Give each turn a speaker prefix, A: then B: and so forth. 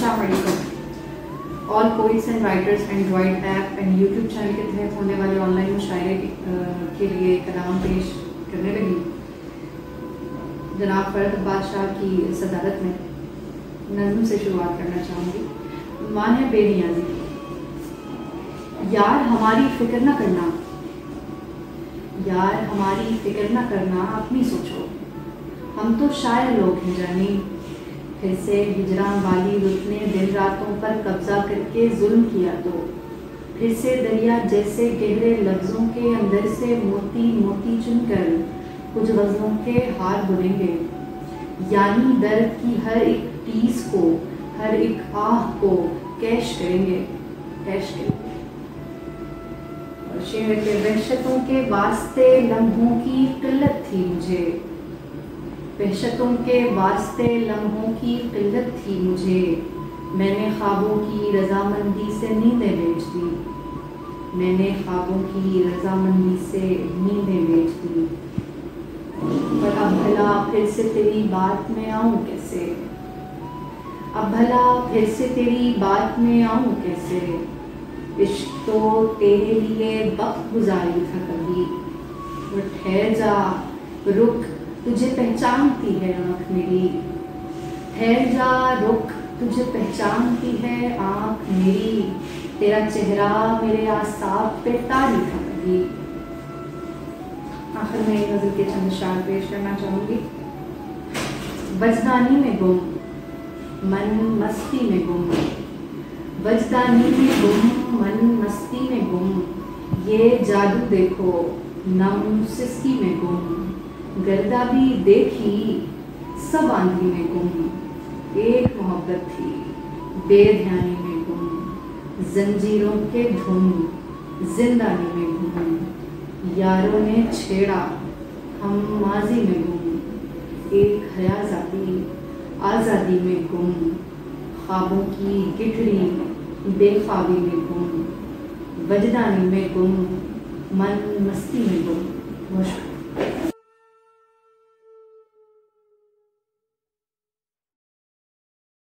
A: अस्सलाम वालेकुम। All poets and writers Android app and YouTube channel के तहत होने वाले ऑनलाइन मुशायरे के लिए कलाम पेश करने लगी जनाब फरद बादशाह की सदारत में नज़्म से शुरुआत करना चाहूँगी। मान है बेनियाजी। यार हमारी फिक्र न करना, यार हमारी फिक्र न करना, अपनी सोचो, हम तो शायर लोग हैं जानी। फिर से हिजरां वाली रुत ने दिन रातों पर कब्जा करके जुल्म किया तो फिर से दरिया जैसे गहरे लफ्ज़ों के अंदर से मोती मोती चुनकर कुछ गज़लों के हार बुनेंगे। यानी दर्द की हर एक टीस को, हर एक आह को कैश करेंगे, कैश करेंगे। और शेर के वहशतों के वास्ते लम्हों की किल्लत थी मुझे, वहशतों के वास्ते लम्हों की किल्लत थी मुझे। मैंने ख्वाबों की रजामंदी से नींदें बेच दी, मैंने ख्वाबों की रजामंदी से नींदें बेच दी। पर अब भला फिर से तेरी बात में आऊँ कैसे, अब भला फिर से तेरी बात में आऊँ कैसे। इश्क तो तेरे लिए वक्त गुजारी था कभी, वो ठहर जा रुक, तुझे पहचानती है आँख मेरी। ठहर जा रुक, तुझे पहचानती है आँख मेरी। तेरा चेहरा मेरे आसाब पे तारी था कभी। आखिर में नज़र के चंद शार पेश करना चाहूँगी। वजदानी में गुम, मन मस्ती में गुम, वजदानी में गुम, मन मस्ती में गुम। ये जादू देखो नम सिस्की में गुम, गर्दा भी देखी सब आंधी में गुम। एक मोहब्बत थी बेध्यानी में गुम, जंजीरों के धुम जिंदानी में गुम। यारों ने छेड़ा हम माजी में गुम, एक हयाजादी आज़ादी में गुम। ख्वाबों की गिठड़ी बेख्वाबी में गुम, वजदानी में गुम, मन मस्ती में गुम। मुश्किल